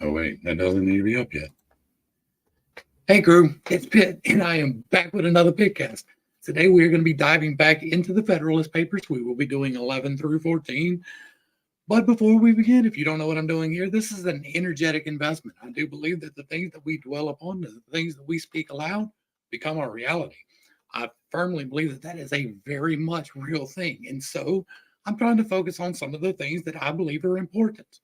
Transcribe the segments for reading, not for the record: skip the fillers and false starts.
Oh, wait, that doesn't need to be up yet. Hey, crew, it's Pitt, and I am back with another PittCast. Today, we are going to be diving back into the Federalist Papers. We will be doing 11 through 14. But before we begin, if you don't know what I'm doing here, this is an energetic investment. I do believe that the things that we dwell upon, the things that we speak aloud, become our reality. I firmly believe that that is a very much real thing. And so I'm trying to focus on some of the things that I believe are important.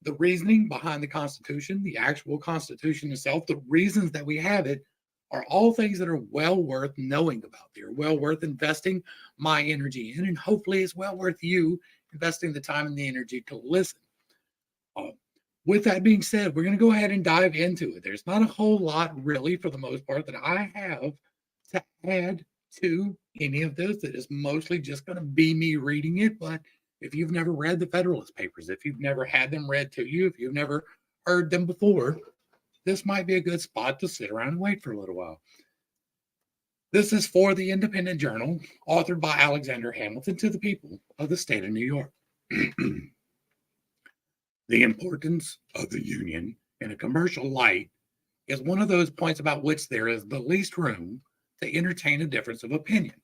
The reasoning behind the Constitution, the actual Constitution itself, the reasons that we have it are all things that are well worth knowing about. They're well worth investing my energy in, and hopefully it's well worth you investing the time and the energy to listen. Uh, with that being said, we're going to go ahead and dive into it. There's not a whole lot, really, for the most part, that I have to add to any of this. That is mostly just going to be me reading it. But if you've never read the Federalist Papers, if you've never had them read to you, if you've never heard them before, this might be a good spot to sit around and wait for a little while. This is for the Independent Journal, authored by Alexander Hamilton to the people of the state of New York. The importance of the Union in a commercial light is one of those points about which there is the least room to entertain a difference of opinion,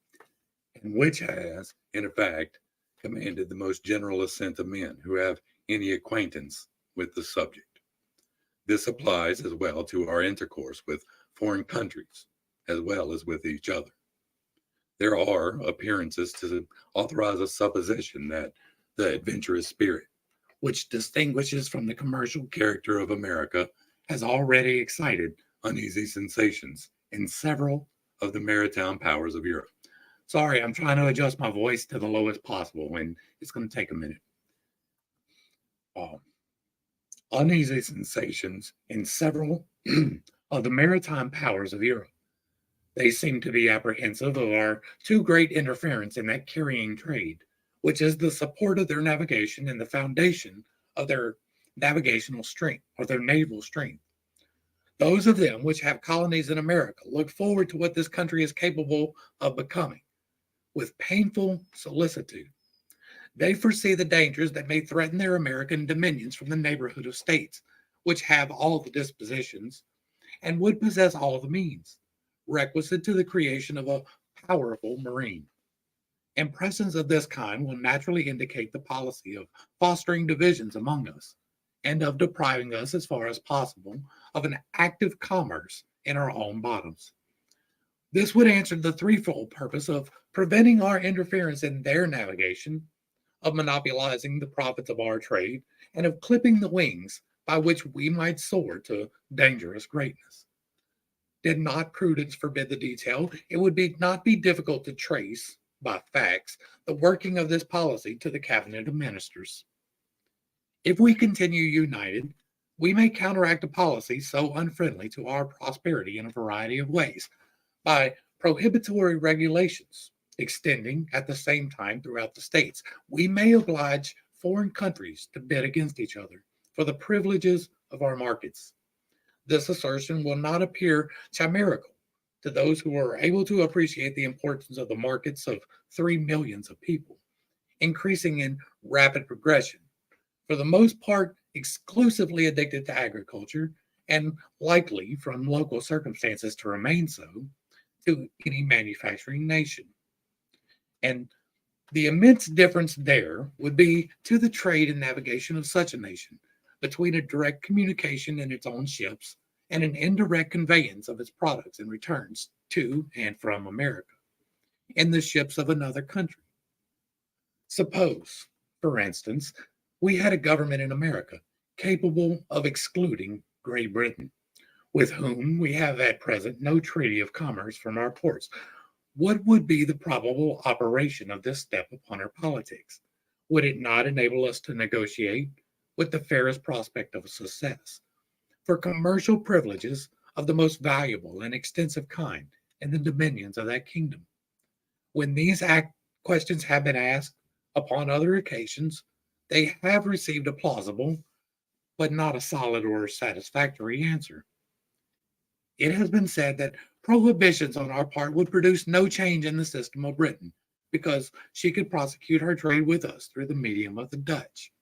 and which has, in effect, commanded the most general assent of men who have any acquaintance with the subject. This applies as well to our intercourse with foreign countries, as well as with each other. There are appearances to authorize a supposition that the adventurous spirit, which distinguishes from the commercial character of America, has already excited uneasy sensations in several of the maritime powers of Europe. Sorry, I'm trying to adjust my voice to the lowest possible, and it's going to take a minute. Uneasy sensations in several of the maritime powers of Europe. They seem to be apprehensive of our too great interference in that carrying trade, which is the support of their navigation and the foundation of their navigational strength, or their naval strength. Those of them which have colonies in America look forward to what this country is capable of becoming with painful solicitude. They foresee the dangers that may threaten their American dominions from the neighborhood of states, which have all the dispositions and would possess all the means requisite to the creation of a powerful marine. Impressions of this kind will naturally indicate the policy of fostering divisions among us and of depriving us, as far as possible, of an active commerce in our own bottoms. This would answer the threefold purpose of preventing our interference in their navigation, of monopolizing the profits of our trade, and of clipping the wings by which we might soar to dangerous greatness. Did not prudence forbid the detail, it would not be difficult to trace, by facts, the working of this policy to the cabinet of ministers. If we continue united, we may counteract a policy so unfriendly to our prosperity in a variety of ways by prohibitory regulations extending at the same time throughout the states. We may oblige foreign countries to bid against each other for the privileges of our markets. This assertion will not appear chimerical to those who are able to appreciate the importance of the markets of 3 millions of people, increasing in rapid progression, for the most part exclusively addicted to agriculture, and likely, from local circumstances, to remain so, to any manufacturing nation. And the immense difference there would be to the trade and navigation of such a nation between a direct communication in its own ships and an indirect conveyance of its products and returns to and from America in the ships of another country. Suppose, for instance, we had a government in America capable of excluding Great Britain, with whom we have at present no treaty of commerce from our ports. What would be the probable operation of this step upon our politics? Would it not enable us to negotiate, with the fairest prospect of success, for commercial privileges of the most valuable and extensive kind in the dominions of that kingdom? When these questions have been asked upon other occasions, they have received a plausible, but not a solid or satisfactory answer. It has been said that prohibitions on our part would produce no change in the system of Britain, because she could prosecute her trade with us through the medium of the Dutch.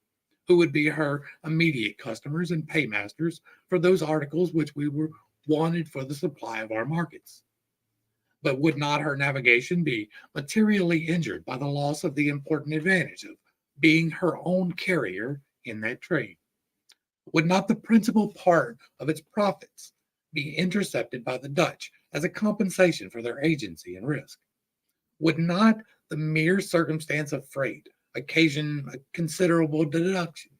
who would be her immediate customers and paymasters for those articles which we were wanted for the supply of our markets. But would not her navigation be materially injured by the loss of the important advantage of being her own carrier in that trade? Would not the principal part of its profits be intercepted by the Dutch as a compensation for their agency and risk? Would not the mere circumstance of freight occasion a considerable deduction?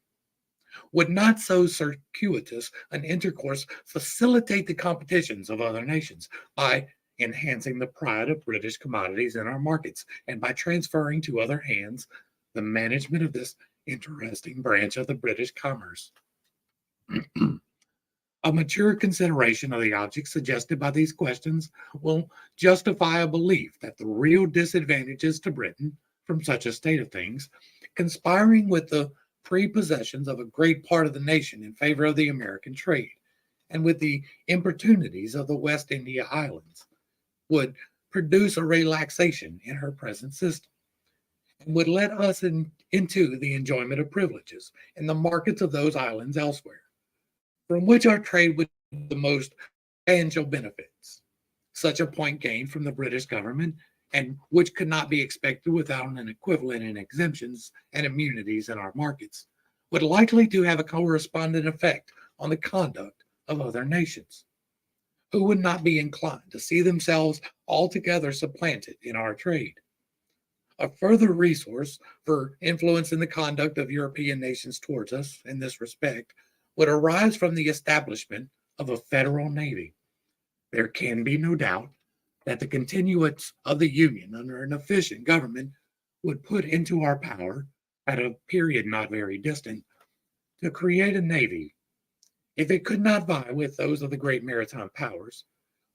Would not so circuitous an intercourse facilitate the competitions of other nations by enhancing the pride of British commodities in our markets and by transferring to other hands the management of this interesting branch of the British commerce? A mature consideration of the objects suggested by these questions will justify a belief that the real disadvantages to Britain from such a state of things, conspiring with the prepossessions of a great part of the nation in favor of the American trade, and with the importunities of the West India Islands, would produce a relaxation in her present system, and would let us into the enjoyment of privileges in the markets of those islands elsewhere, from which our trade would have the most tangible benefits. Such a point gained from the British government, and which could not be expected without an equivalent in exemptions and immunities in our markets, would likely to have a correspondent effect on the conduct of other nations, who would not be inclined to see themselves altogether supplanted in our trade. A further resource for influence in the conduct of European nations towards us in this respect would arise from the establishment of a federal navy. There can be no doubt that the continuance of the Union under an efficient government would put into our power, at a period not very distant, to create a navy. If it could not vie with those of the great maritime powers,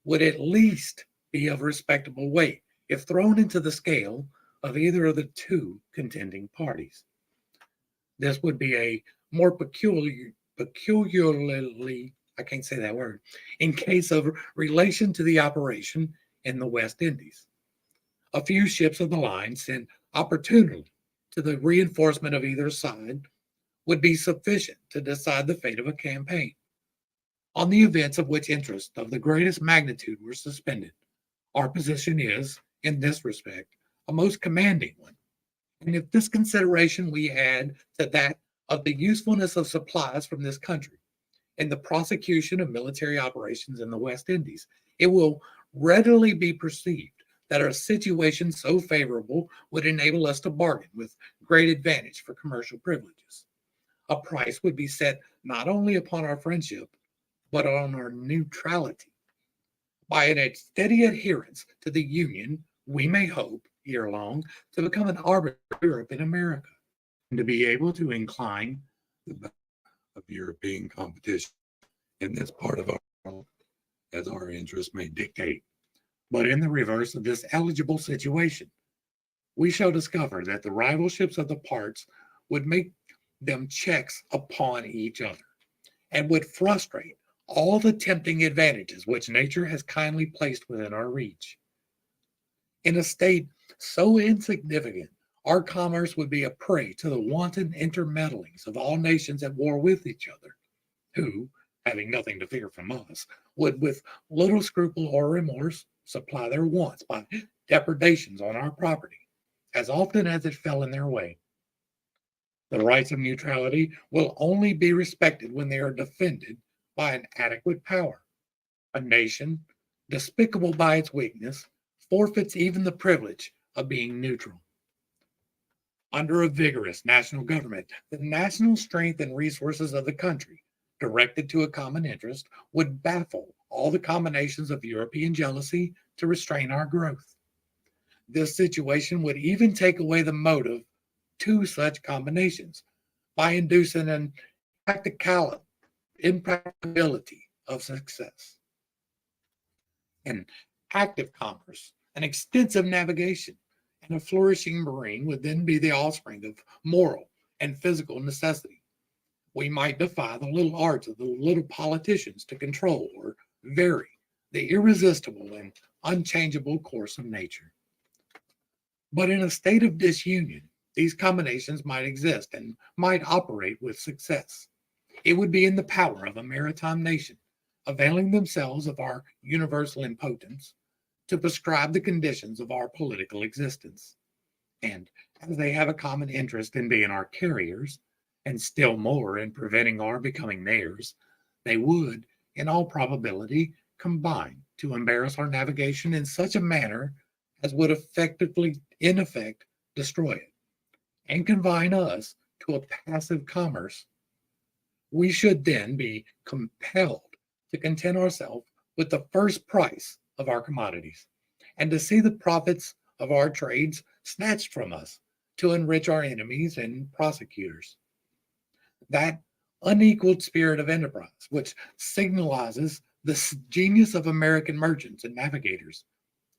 would at least be of respectable weight if thrown into the scale of either of the two contending parties. This would be a more peculiarly, I can't say that word, in case of relation to the operation in the West Indies. A few ships of the line sent opportunely to the reinforcement of either side would be sufficient to decide the fate of a campaign, on the events of which interest of the greatest magnitude were suspended. Our position is, in this respect, a most commanding one. And if this consideration we add to that of the usefulness of supplies from this country in the prosecution of military operations in the West Indies, it will readily be perceived that a situation so favorable would enable us to bargain with great advantage for commercial privileges. A price would be set not only upon our friendship, but on our neutrality. By a steady adherence to the Union, we may hope, ere long, to become an arbiter of Europe in America, and to be able to incline the balance of European competition in this part of our world as our interests may dictate. But in the reverse of this eligible situation, we shall discover that the rival ships of the parts would make them checks upon each other, and would frustrate all the tempting advantages which nature has kindly placed within our reach. In a state so insignificant, our commerce would be a prey to the wanton intermeddlings of all nations at war with each other, who, having nothing to fear from us, would with little scruple or remorse supply their wants by depredations on our property, as often as it fell in their way. The rights of neutrality will only be respected when they are defended by an adequate power. A nation, despicable by its weakness, forfeits even the privilege of being neutral. Under a vigorous national government, the national strength and resources of the country, directed to a common interest, would baffle all the combinations of European jealousy to restrain our growth. This situation would even take away the motive to such combinations by inducing an impracticability of success. An active commerce, an extensive navigation, and a flourishing marine would then be the offspring of moral and physical necessity. We might defy the little arts of the little politicians to control or vary the irresistible and unchangeable course of nature. But in a state of disunion, these combinations might exist and might operate with success. It would be in the power of a maritime nation, availing themselves of our universal impotence, to prescribe the conditions of our political existence. And as they have a common interest in being our carriers, and still more in preventing our becoming theirs, they would, in all probability, combine to embarrass our navigation in such a manner as would effectively, in effect, destroy it, and confine us to a passive commerce. We should then be compelled to content ourselves with the first price of our commodities, and to see the profits of our trades snatched from us to enrich our enemies and prosecutors. That unequaled spirit of enterprise, which signalizes the genius of American merchants and navigators,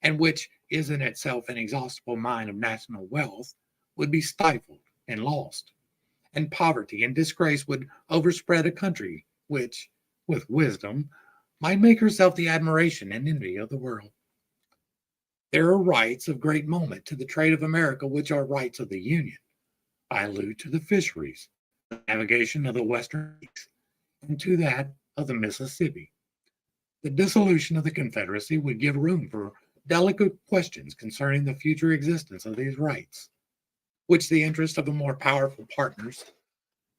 and which is in itself an inexhaustible mine of national wealth, would be stifled and lost, and poverty and disgrace would overspread a country which, with wisdom, might make herself the admiration and envy of the world. There are rights of great moment to the trade of America which are rights of the Union. I allude to the fisheries, the navigation of the Western Seas, and to that of the Mississippi. The dissolution of the Confederacy would give room for delicate questions concerning the future existence of these rights, which the interest of the more powerful partners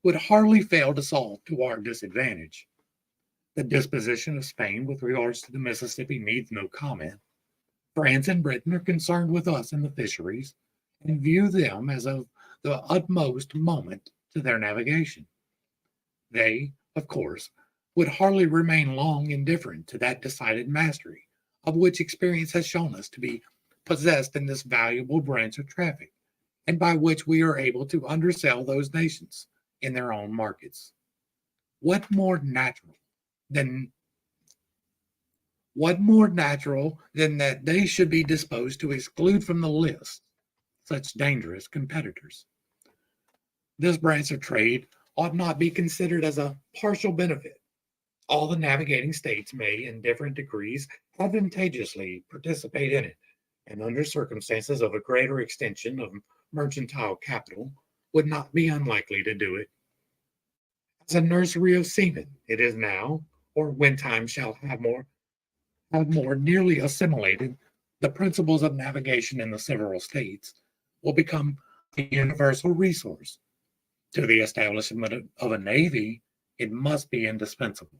would hardly fail to solve to our disadvantage. The disposition of Spain with regards to the Mississippi needs no comment. France and Britain are concerned with us in the fisheries, and view them as of the utmost moment to their navigation. They, of course, would hardly remain long indifferent to that decided mastery, of which experience has shown us to be possessed in this valuable branch of traffic, and by which we are able to undersell those nations in their own markets. What more natural than that they should be disposed to exclude from the list such dangerous competitors? This branch of trade ought not be considered as a partial benefit. All the navigating states may, in different degrees, advantageously participate in it, and under circumstances of a greater extension of mercantile capital, would not be unlikely to do it. As a nursery of seamen, it is now, or when time shall have more nearly assimilated the principles of navigation in the several states, will become a universal resource. To the establishment of a navy, it must be indispensable.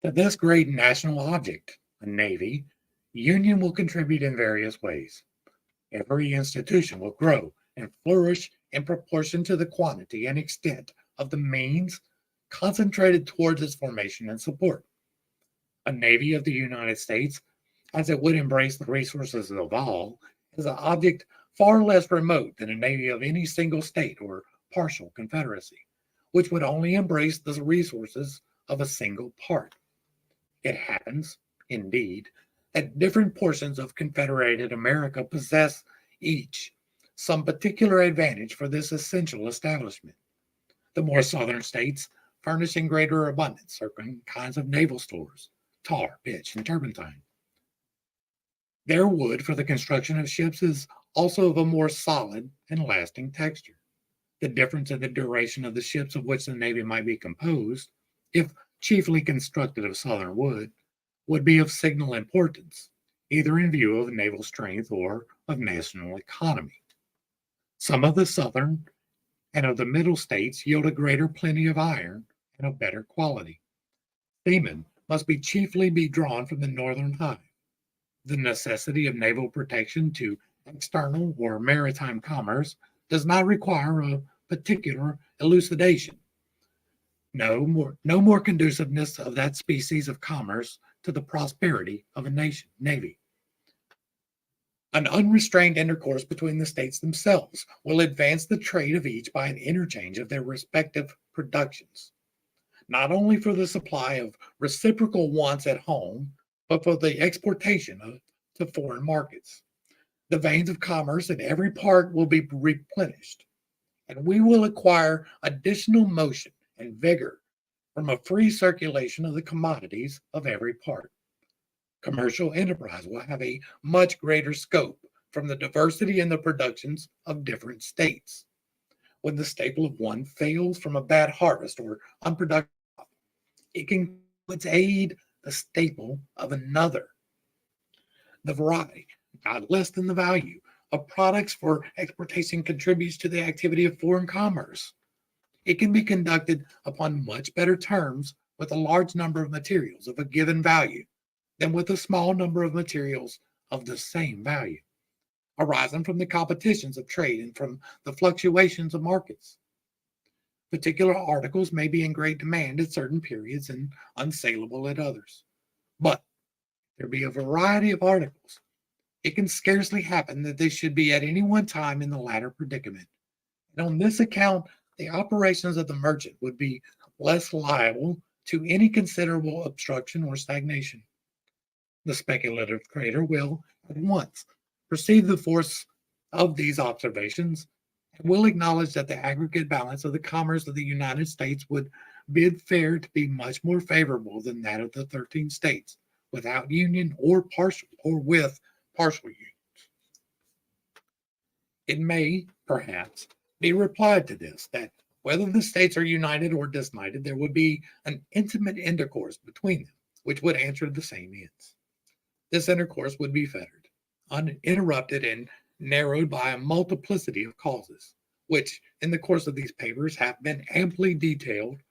To this great national object, a navy, union will contribute in various ways. Every institution will grow and flourish in proportion to the quantity and extent of the means concentrated towards its formation and support. A navy of the United States, as it would embrace the resources of all, is an object far less remote than a navy of any single state or partial confederacy, which would only embrace the resources of a single part. It happens, indeed, that different portions of Confederated America possess each some particular advantage for this essential establishment. The more southern states furnish in greater abundance certain kinds of naval stores, tar, pitch, and turpentine. Their wood for the construction of ships is also of a more solid and lasting texture. The difference in the duration of the ships of which the Navy might be composed, if chiefly constructed of southern wood, would be of signal importance, either in view of naval strength or of national economy. Some of the southern and of the middle states yield a greater plenty of iron and of better quality. Seamen must be chiefly be drawn from the northern hive. The necessity of naval protection to external or maritime commerce does not require a particular elucidation. No more conduciveness of that species of commerce to the prosperity of a navy. An unrestrained intercourse between the states themselves will advance the trade of each by an interchange of their respective productions, not only for the supply of reciprocal wants at home, but for the exportation to foreign markets. The veins of commerce in every part will be replenished, and we will acquire additional motion and vigor from a free circulation of the commodities of every part. Commercial enterprise will have a much greater scope from the diversity in the productions of different states. When the staple of one fails from a bad harvest or unproductive, it can its aid the staple of another. The variety, not less than the value, of products for exportation contributes to the activity of foreign commerce. It can be conducted upon much better terms with a large number of materials of a given value than with a small number of materials of the same value, arising from the competitions of trade and from the fluctuations of markets. Particular articles may be in great demand at certain periods and unsaleable at others. But there be a variety of articles. It can scarcely happen that they should be at any one time in the latter predicament. And on this account, the operations of the merchant would be less liable to any considerable obstruction or stagnation. The speculative trader will at once perceive the force of these observations and will acknowledge that the aggregate balance of the commerce of the United States would bid fair to be much more favorable than that of the 13 states without union or with partial union. It may, perhaps, be replied to this that whether the states are united or disunited, there would be an intimate intercourse between them, which would answer the same ends. This intercourse would be fettered, uninterrupted, and narrowed by a multiplicity of causes, which, in the course of these papers, have been amply detailed.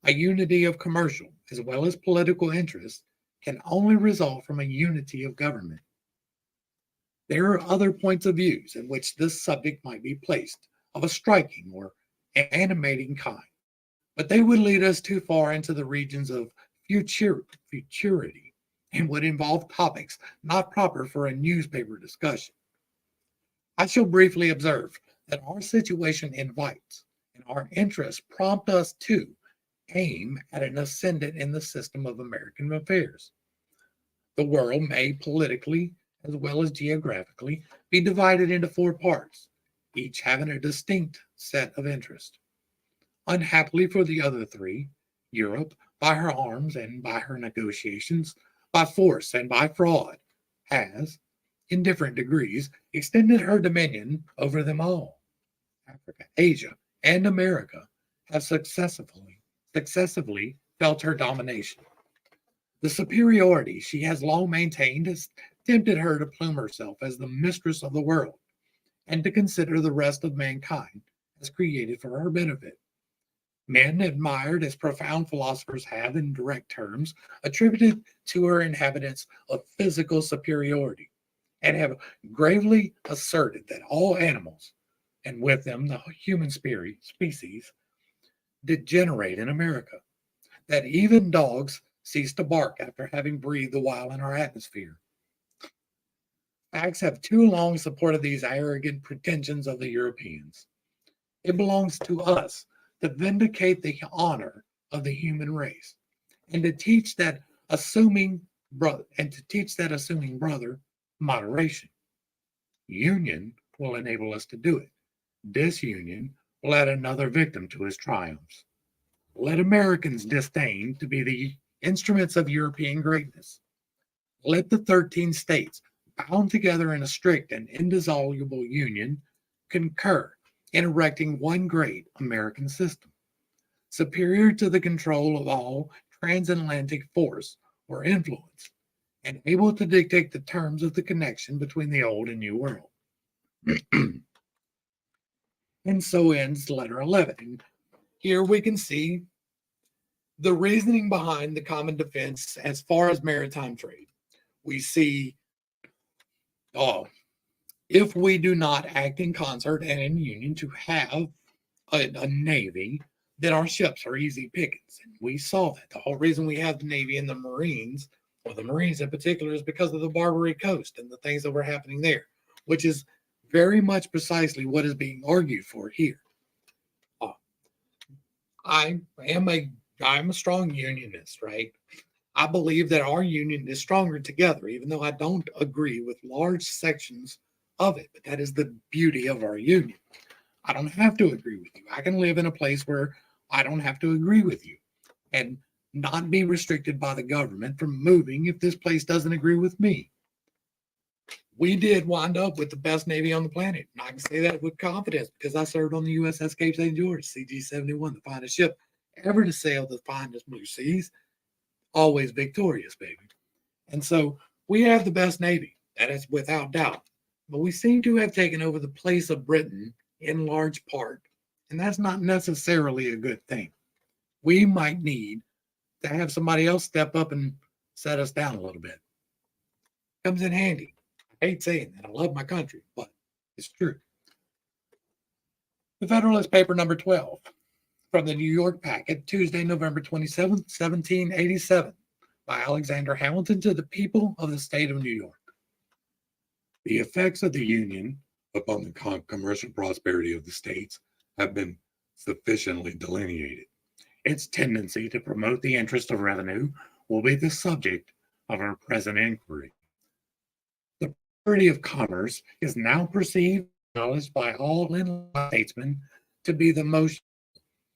A unity of commercial as well as political interests can only result from a unity of government. There are other points of view in which this subject might be placed, of a striking or animating kind, but they would lead us too far into the regions of futurity and would involve topics not proper for a newspaper discussion. I shall briefly observe that our situation invites and our interests prompt us to aim at an ascendant in the system of American affairs. The world may politically as well as geographically be divided into four parts, each having a distinct set of interests. Unhappily for the other three, Europe, by her arms and by her negotiations, by force and by fraud, has, in different degrees, extended her dominion over them all. Africa, Asia, and America have successively felt her domination. The superiority she has long maintained has tempted her to plume herself as the mistress of the world and to consider the rest of mankind as created for her benefit. Men admired as profound philosophers have, in direct terms, attributed to her inhabitants a physical superiority, and have gravely asserted that all animals, and with them the human species, degenerate in America, that even dogs cease to bark after having breathed a while in our atmosphere. Facts have too long supported these arrogant pretensions of the Europeans. It belongs to us to vindicate the honor of the human race, and to teach that assuming brother, moderation. Union will enable us to do it. Disunion will add another victim to his triumphs. Let Americans disdain to be the instruments of European greatness. Let the 13 states, bound together in a strict and indissoluble union, concur in erecting one great American system, superior to the control of all transatlantic force or influence, and able to dictate the terms of the connection between the old and new world. And so ends letter 11. And here we can see the reasoning behind the common defense as far as maritime trade. We see, if we do not act in concert and in union to have a navy, then our ships are easy pickings. And we saw that. The whole reason we have the Navy and the Marines, or the Marines in particular, is because of the Barbary Coast and the things that were happening there, which is very much precisely what is being argued for here. I'm a strong unionist, right? I believe that our union is stronger together, even though I don't agree with large sections of it. But that is the beauty of our union. I don't have to agree with you. I can live in a place where I don't have to agree with you and not be restricted by the government from moving if this place doesn't agree with me. we did wind up with the best Navy on the planet. And I can say that with confidence because I served on the USS Cape St. George, CG-71, the finest ship ever to sail the finest blue seas, always victorious, baby. And so we have the best Navy, that is without doubt. But we seem to have taken over the place of Britain in large part, and that's not necessarily a good thing. We might need to have somebody else step up and set us down a little bit. Comes in handy. I hate saying that. I love my country, but it's true. The Federalist paper number 12 from the New York Packet, Tuesday, November 27th, 1787, by Alexander Hamilton to the people of the state of New York. The effects of the Union upon the commercial prosperity of the states have been sufficiently delineated. Its tendency to promote the interest of revenue will be the subject of our present inquiry. The prosperity of commerce is now perceived and acknowledged by all enlightened statesmen to be the most,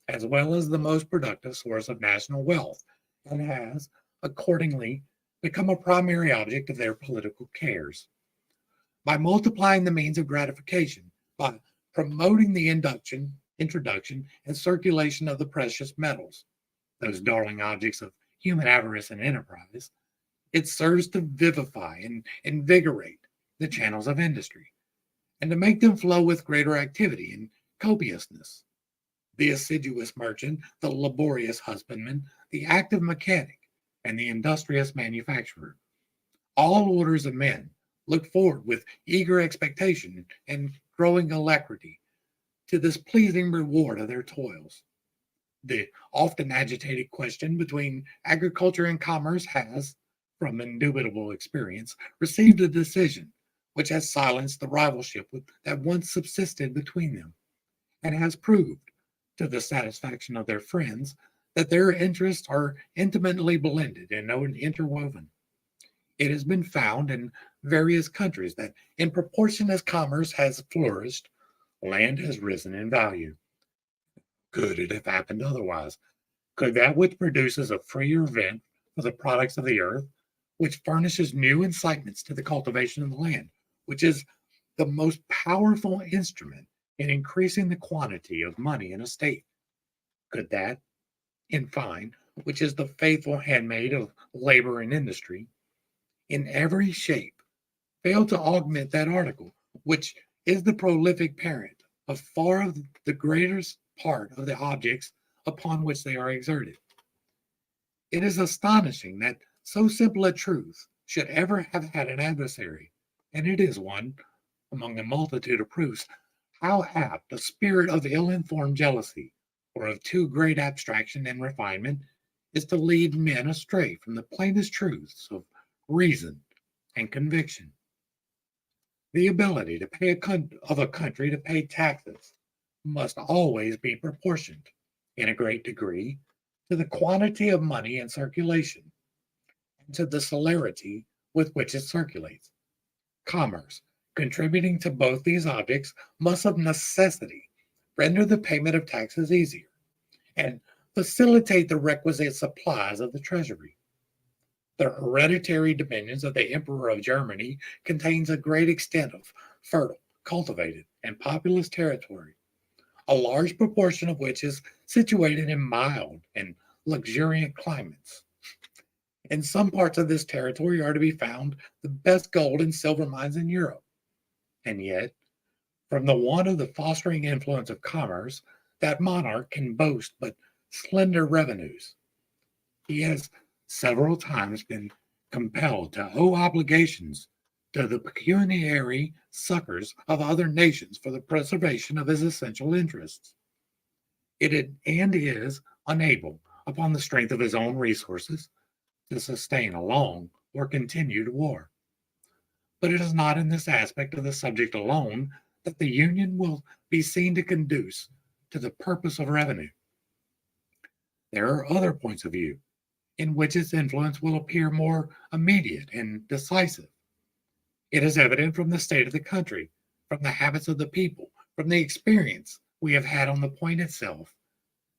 as well as the most productive source of national wealth, and has, accordingly, become a primary object of their political cares. By multiplying the means of gratification, by promoting the introduction, and circulation of the precious metals, those darling objects of human avarice and enterprise, it serves to vivify and invigorate the channels of industry, and to make them flow with greater activity and copiousness. The assiduous merchant, the laborious husbandman, the active mechanic, and the industrious manufacturer, all orders of men, look forward with eager expectation and growing alacrity to this pleasing reward of their toils. The often agitated question between agriculture and commerce has, from indubitable experience, received a decision which has silenced the rivalship that once subsisted between them, and has proved, to the satisfaction of their friends, that their interests are intimately blended and interwoven. It has been found in various countries that, in proportion as commerce has flourished, land has risen in value. Could it have happened otherwise? Could that which produces a freer vent for the products of the earth, which furnishes new incitements to the cultivation of the land, which is the most powerful instrument in increasing the quantity of money in a state, could that, in fine, which is the faithful handmaid of labor and industry, in every shape, fail to augment that article, which is the prolific parent of far of the greatest part of the objects upon which they are exerted? It is astonishing that so simple a truth should ever have had an adversary, and it is one, among a multitude of proofs, how apt a spirit of ill-informed jealousy, or of too great abstraction and refinement, is to lead men astray from the plainest truths of reason and conviction. The ability to pay of a country to pay taxes must always be proportioned, in a great degree, to the quantity of money in circulation, and to the celerity with which it circulates. Commerce, contributing to both these objects, must of necessity render the payment of taxes easier, and facilitate the requisite supplies of the treasury. The hereditary dominions of the Emperor of Germany contains a great extent of fertile, cultivated, and populous territory, a large proportion of which is situated in mild and luxuriant climates. In some parts of this territory are to be found the best gold and silver mines in Europe. And yet, from the want of the fostering influence of commerce, that monarch can boast but slender revenues. He has several times been compelled to owe obligations to the pecuniary succors of other nations for the preservation of his essential interests. And is unable, upon the strength of his own resources, to sustain a long or continued war. But it is not in this aspect of the subject alone that the Union will be seen to conduce to the purpose of revenue. There are other points of view in which its influence will appear more immediate and decisive. It is evident from the state of the country, from the habits of the people, from the experience we have had on the point itself,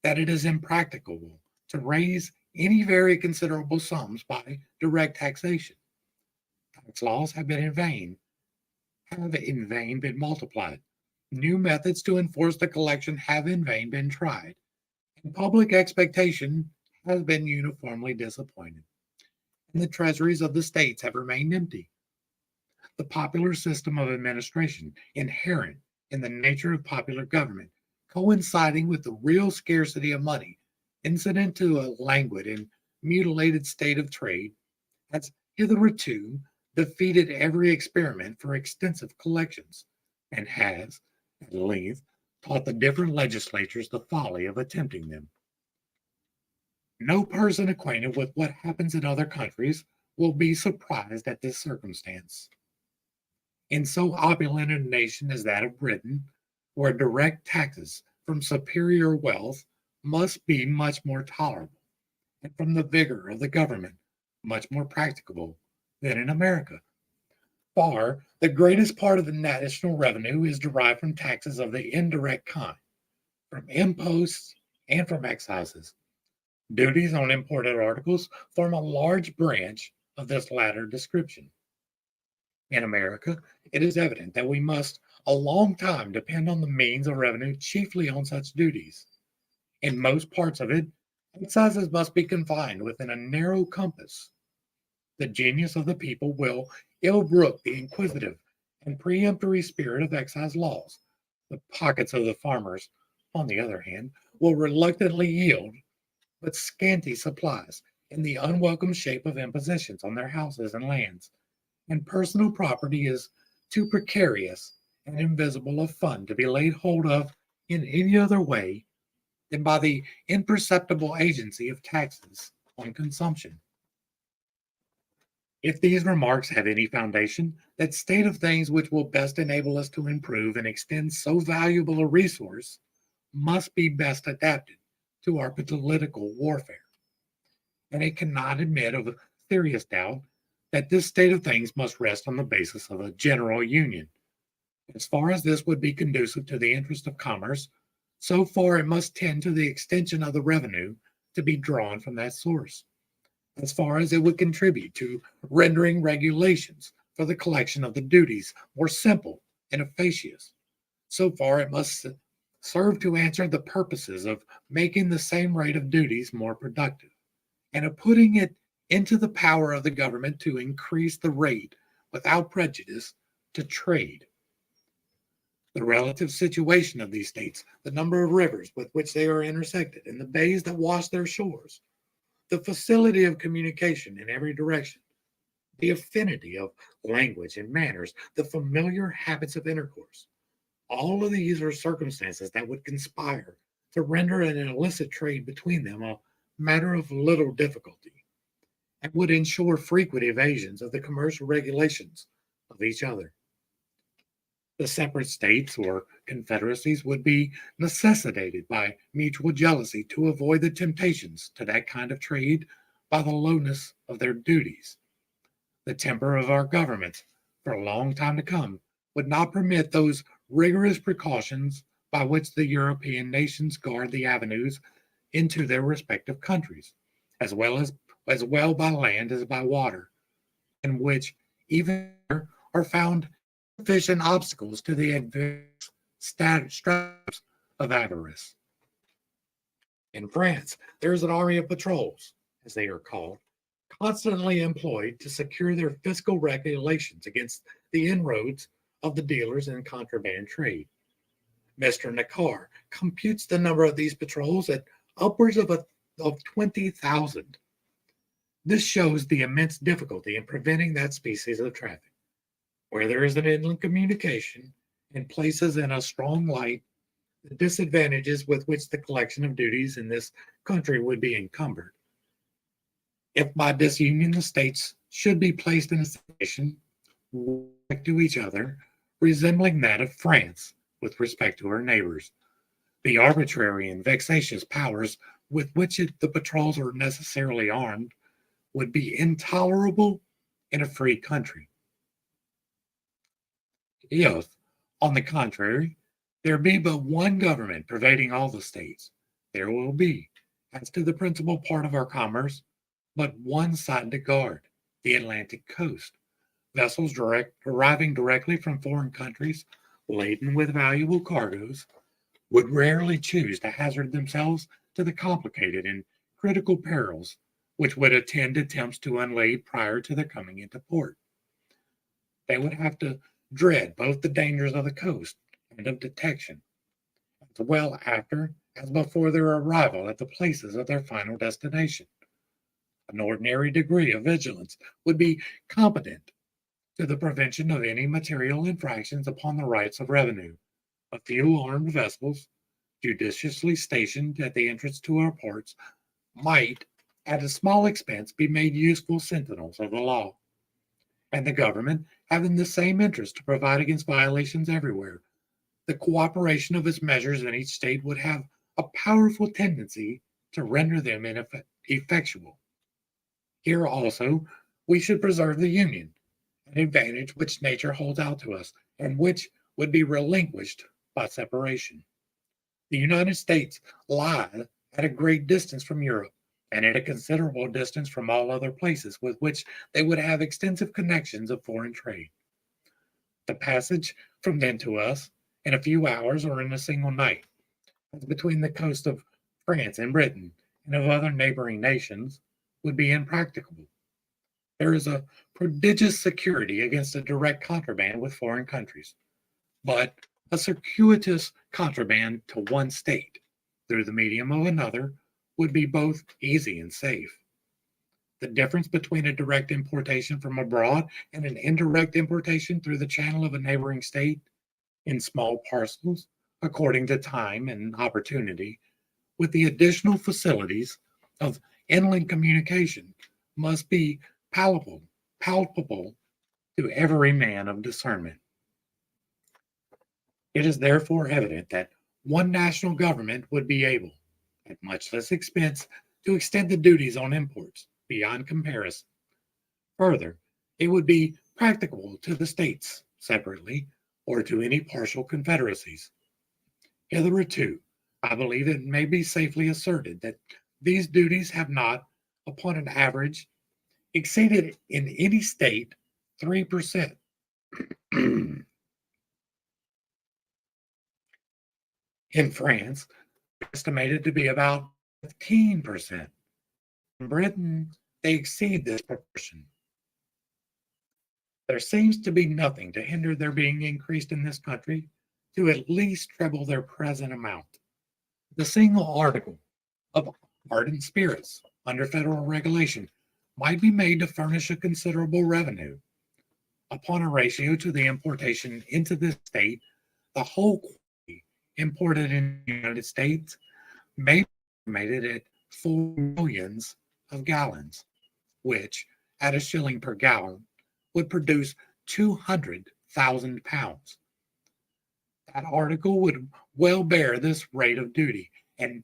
that it is impracticable to raise any very considerable sums by direct taxation. Tax laws have been in vain, have in vain been multiplied. New methods to enforce the collection have in vain been tried, and public expectation has been uniformly disappointed, and the treasuries of the states have remained empty. The popular system of administration, inherent in the nature of popular government, coinciding with the real scarcity of money, incident to a languid and mutilated state of trade, has hitherto defeated every experiment for extensive collections, and has, at length, taught the different legislatures the folly of attempting them. No person acquainted with what happens in other countries will be surprised at this circumstance. In so opulent a nation as that of Britain, where direct taxes from superior wealth must be much more tolerable, and from the vigor of the government much more practicable than in America. Far the greatest part of the national revenue is derived from taxes of the indirect kind, from imposts and from excises. Duties on imported articles form a large branch of this latter description. In America, it is evident that we must a long time depend on the means of revenue chiefly on such duties. In most parts of it, excises must be confined within a narrow compass. The genius of the people will ill brook the inquisitive and peremptory spirit of excise laws. The pockets of the farmers, on the other hand, will reluctantly yield but scanty supplies in the unwelcome shape of impositions on their houses and lands, and personal property is too precarious and invisible a fund to be laid hold of in any other way than by the imperceptible agency of taxes on consumption. If these remarks have any foundation, that state of things which will best enable us to improve and extend so valuable a resource must be best adapted to our political warfare. And it cannot admit of a serious doubt that this state of things must rest on the basis of a general union. As far as this would be conducive to the interest of commerce, so far it must tend to the extension of the revenue to be drawn from that source. As far as it would contribute to rendering regulations for the collection of the duties more simple and efficacious, so far it must serve to answer the purposes of making the same rate of duties more productive, and of putting it into the power of the government to increase the rate without prejudice to trade. The relative situation of these states, the number of rivers with which they are intersected, and the bays that wash their shores, the facility of communication in every direction, the affinity of language and manners, the familiar habits of intercourse. All of these are circumstances that would conspire to render an illicit trade between them a matter of little difficulty, and would ensure frequent evasions of the commercial regulations of each other. The separate states or confederacies would be necessitated by mutual jealousy to avoid the temptations to that kind of trade by the lowness of their duties. The temper of our governments for a long time to come would not permit those rigorous precautions by which the European nations guard the avenues into their respective countries, as well by land as by water, in which even are found sufficient obstacles to the advanced strategies of avarice. In France, there is an army of patrols, as they are called, constantly employed to secure their fiscal regulations against the inroads of the dealers in contraband trade. Mr. Neckar computes the number of these patrols at upwards of 20,000. This shows the immense difficulty in preventing that species of traffic. Where there is an inland communication, and places in a strong light the disadvantages with which the collection of duties in this country would be encumbered. If by disunion the states should be placed in a situation with respect to each other, resembling that of France with respect to her neighbors, the arbitrary and vexatious powers with which the patrols are necessarily armed would be intolerable in a free country. If, on the contrary, there be but one government pervading all the states, there will be, as to the principal part of our commerce, but one side to guard, the Atlantic coast. Vessels arriving directly from foreign countries, laden with valuable cargoes, would rarely choose to hazard themselves to the complicated and critical perils which would attend attempts to unlade prior to their coming into port. They would have to dread both the dangers of the coast and of detection, as well after as before their arrival at the places of their final destination. An ordinary degree of vigilance would be competent to the prevention of any material infractions upon the rights of revenue. A few armed vessels, judiciously stationed at the entrance to our ports, might, at a small expense, be made useful sentinels of the law, and the government, having the same interest to provide against violations everywhere, the cooperation of its measures in each state would have a powerful tendency to render them ineffectual. Here also we should preserve the Union, an advantage which nature holds out to us, and which would be relinquished by separation. The United States lie at a great distance from Europe, and at a considerable distance from all other places with which they would have extensive connections of foreign trade. The passage from them to us, in a few hours or in a single night, as between the coast of France and Britain and of other neighboring nations, would be impracticable. There is a prodigious security against a direct contraband with foreign countries, but a circuitous contraband to one state through the medium of another would be both easy and safe. The difference between a direct importation from abroad and an indirect importation through the channel of a neighboring state in small parcels, according to time and opportunity, with the additional facilities of inland communication, must be palpable to every man of discernment. It is therefore evident that one national government would be able, at much less expense, to extend the duties on imports beyond comparison. Further, it would be practicable to the states separately or to any partial confederacies. Hitherto, I believe it may be safely asserted that these duties have not, upon an average, exceeded in any state 3%. In France, estimated to be about 15%. In Britain, they exceed this proportion. There seems to be nothing to hinder their being increased in this country to at least treble their present amount. The single article of ardent spirits under federal regulation might be made to furnish a considerable revenue. Upon a ratio to the importation into this state, the whole quantity imported in the United States may be estimated at 4 millions of gallons, which, at a shilling per gallon, would produce 200,000 pounds. That article would well bear this rate of duty, and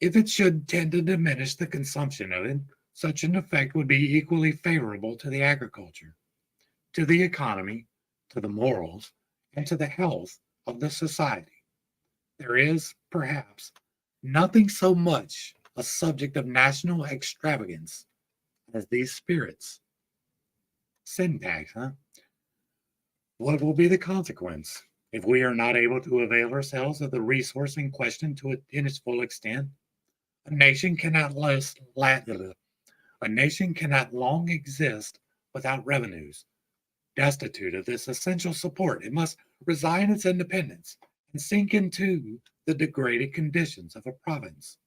if it should tend to diminish the consumption of it, such an effect would be equally favorable to the agriculture, to the economy, to the morals, and to the health of the society. There is, perhaps, nothing so much a subject of national extravagance as these spirits. Syntax, huh? What will be the consequence if we are not able to avail ourselves of the resource in question in its full extent? A nation cannot a nation cannot long exist without revenues. Destitute of this essential support, it must resign its independence and sink into the degraded conditions of a province.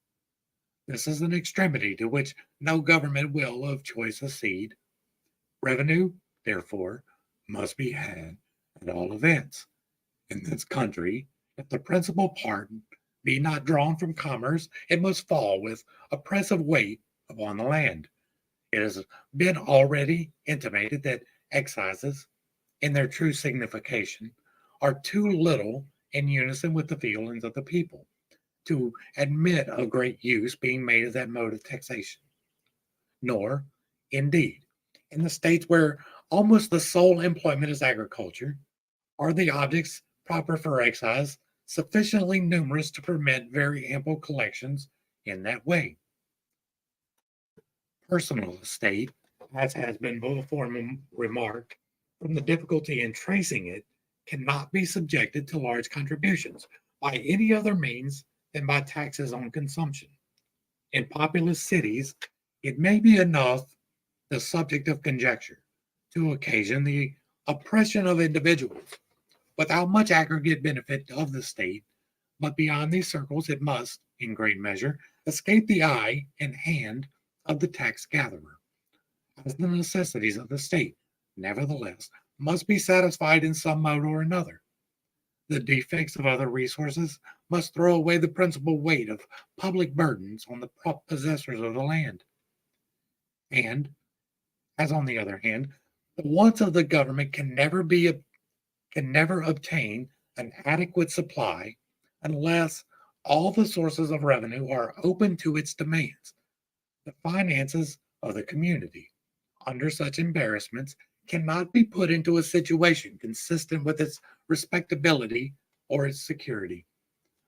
This is an extremity to which no government will of choice accede. Revenue, therefore, must be had at all events. In this country, if the principal part be not drawn from commerce, it must fall with oppressive weight upon the land. It has been already intimated that excises, in their true signification, are too little in unison with the feelings of the people to admit of great use being made of that mode of taxation. Nor, indeed, in the states where almost the sole employment is agriculture, are the objects proper for excise sufficiently numerous to permit very ample collections in that way. Personal estate, as has been before remarked, from the difficulty in tracing it, cannot be subjected to large contributions by any other means than by taxes on consumption. In populous cities, it may be enough the subject of conjecture to occasion the oppression of individuals without much aggregate benefit of the state, but beyond these circles it must, in great measure, escape the eye and hand of the tax gatherer, as the necessities of the state, nevertheless, must be satisfied in some mode or another. The defects of other resources must throw away the principal weight of public burdens on the possessors of the land. And, as on the other hand, the wants of the government can never obtain an adequate supply unless all the sources of revenue are open to its demands. The finances of the community, under such embarrassments, cannot be put into a situation consistent with its respectability or its security.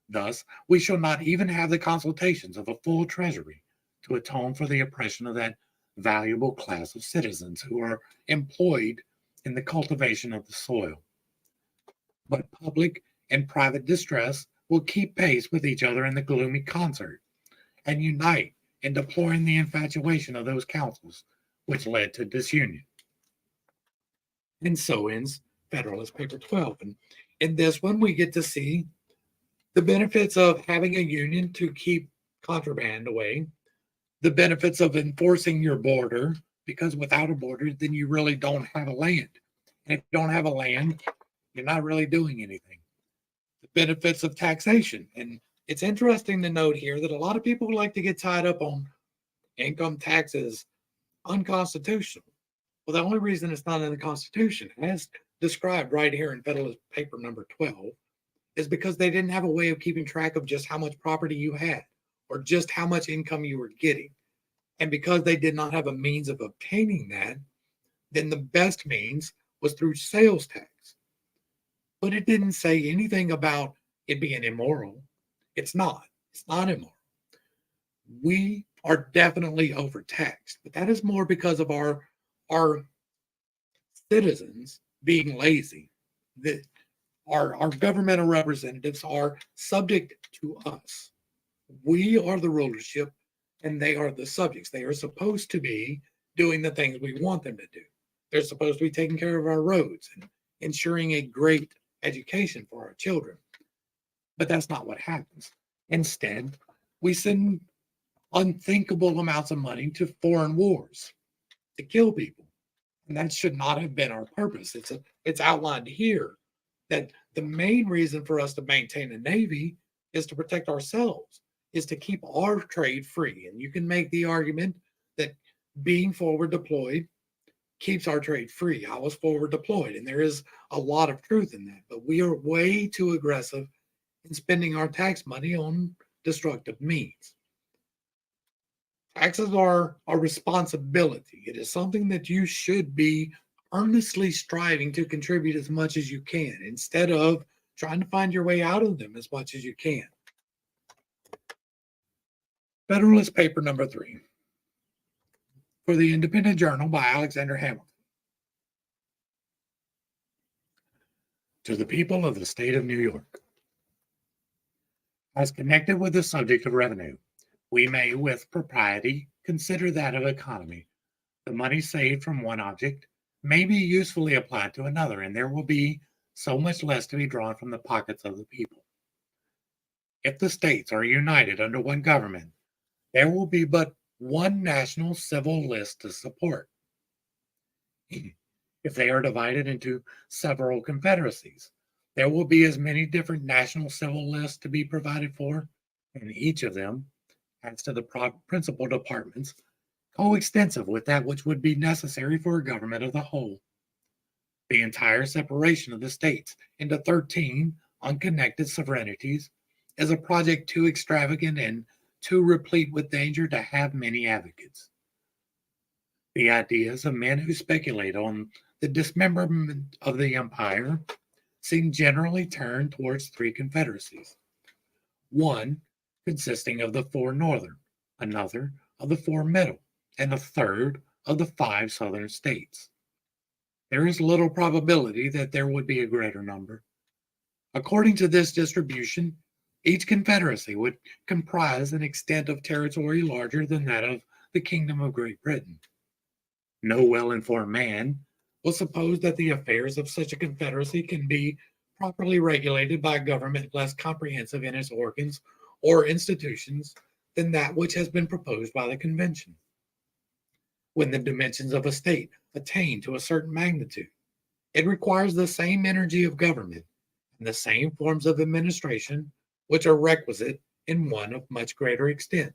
Thus, we shall not even have the consultations of a full treasury to atone for the oppression of that valuable class of citizens who are employed in the cultivation of the soil. But public and private distress will keep pace with each other in the gloomy concert, and unite in deploring the infatuation of those councils which led to disunion. And so ends Federalist Paper 12. And in this one, we get to see the benefits of having a union to keep contraband away, the benefits of enforcing your border, because without a border, then you really don't have a land. And if you don't have a land, you're not really doing anything. The benefits of taxation. And it's interesting to note here that a lot of people like to get tied up on income taxes unconstitutional. Well, the only reason it's not in the Constitution, as described right here in Federalist Paper number 12, is because they didn't have a way of keeping track of just how much property you had or just how much income you were getting. And because they did not have a means of obtaining that, then the best means was through sales tax. But it didn't say anything about it being immoral. It's not. It's not immoral. We are definitely overtaxed, but that is more because of our citizens being lazy. That our governmental representatives are subject to us. We are the rulership and they are the subjects. They are supposed to be doing the things we want them to do. They're supposed to be taking care of our roads and ensuring a great education for our children. But that's not what happens. Instead, we send unthinkable amounts of money to foreign wars to kill people. And that should not have been our purpose. It's outlined here that the main reason for us to maintain a navy is to protect ourselves, is to keep our trade free. And you can make the argument that being forward deployed keeps our trade free. I was forward deployed, and there is a lot of truth in that. But we are way too aggressive in spending our tax money on destructive means. Taxes are a responsibility. It is something that you should be earnestly striving to contribute as much as you can instead of trying to find your way out of them as much as you can. Federalist Paper number 3 for the Independent Journal by Alexander Hamilton. To the people of the state of New York. As connected with the subject of revenue, we may with propriety consider that of economy. The money saved from one object may be usefully applied to another, and there will be so much less to be drawn from the pockets of the people. If the states are united under one government, there will be but one national civil list to support. If they are divided into several confederacies, there will be as many different national civil lists to be provided for, and each of them, as to the principal departments, coextensive with that which would be necessary for a government of the whole. The entire separation of the states into 13 unconnected sovereignties is a project too extravagant and too replete with danger to have many advocates. The ideas of men who speculate on the dismemberment of the empire seem generally turned towards 3 confederacies. One consisting of the 4 northern, another of the 4 middle, and a third of the 5 southern states. there is little probability that there would be a greater number. According to this distribution, each confederacy would comprise an extent of territory larger than that of the Kingdom of Great Britain. No well informed man will suppose that the affairs of such a confederacy can be properly regulated by a government less comprehensive in its organs or institutions than that which has been proposed by the convention. When the dimensions of a state attain to a certain magnitude, it requires the same energy of government and the same forms of administration which are requisite in one of much greater extent.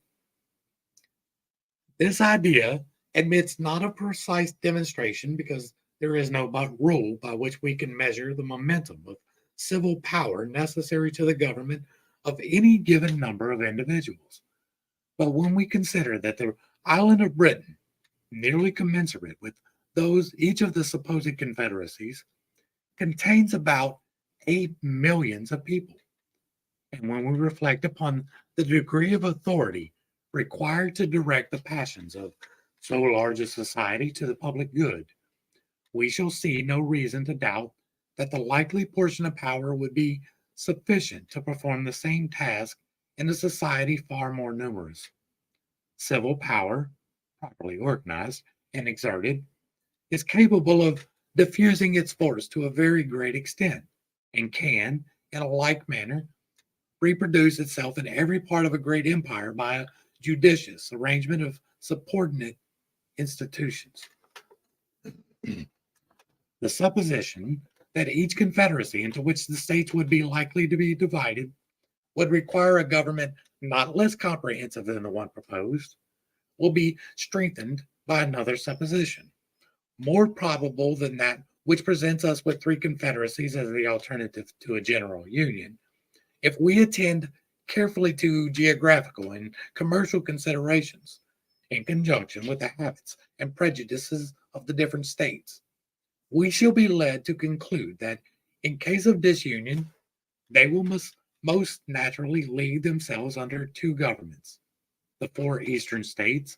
This idea admits not a precise demonstration because there is no rule by which we can measure the momentum of civil power necessary to the government of any given number of individuals. But when we consider that the island of Britain, nearly commensurate with those each of the supposed confederacies, contains about 8 millions of people, and when we reflect upon the degree of authority required to direct the passions of so large a society to the public good, we shall see no reason to doubt that the likely portion of power would be sufficient to perform the same task in a society far more numerous. Civil power, properly organized and exerted, is capable of diffusing its force to a very great extent, and can, in a like manner, reproduce itself in every part of a great empire by a judicious arrangement of subordinate institutions. The supposition that each confederacy into which the states would be likely to be divided would require a government not less comprehensive than the one proposed will be strengthened by another supposition, more probable than that which presents us with 3 confederacies as the alternative to a general union, if we attend carefully to geographical and commercial considerations in conjunction with the habits and prejudices of the different states. We shall be led to conclude that in case of disunion, they will most naturally lead themselves under 2 governments. The 4 eastern states,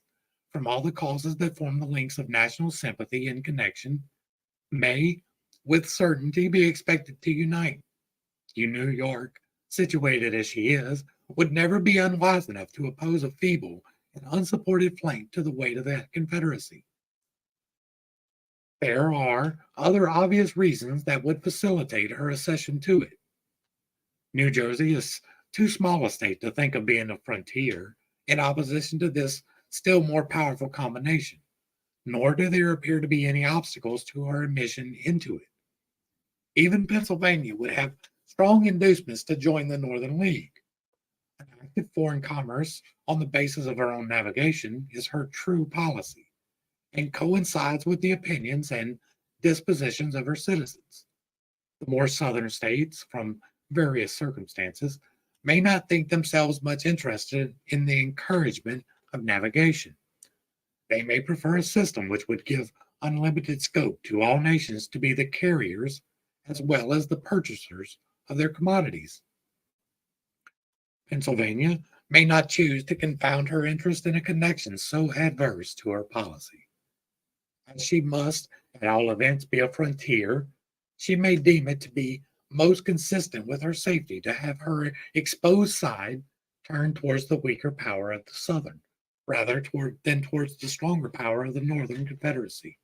from all the causes that form the links of national sympathy and connection, may with certainty be expected to unite. New York, situated as she is, would never be unwise enough to oppose a feeble and unsupported flank to the weight of that confederacy. There are other obvious reasons that would facilitate her accession to it. New Jersey is too small a state to think of being a frontier in opposition to this still more powerful combination, nor do there appear to be any obstacles to her admission into it. Even Pennsylvania would have strong inducements to join the Northern League. An active foreign commerce on the basis of her own navigation is her true policy, and coincides with the opinions and dispositions of her citizens. The more southern states, from various circumstances, may not think themselves much interested in the encouragement of navigation. They may prefer a system which would give unlimited scope to all nations to be the carriers as well as the purchasers of their commodities. Pennsylvania may not choose to confound her interest in a connection so adverse to her policy. As she must, at all events, be a frontier, she may deem it to be most consistent with her safety to have her exposed side turned towards the weaker power of the southern, rather than towards the stronger power of the northern confederacy.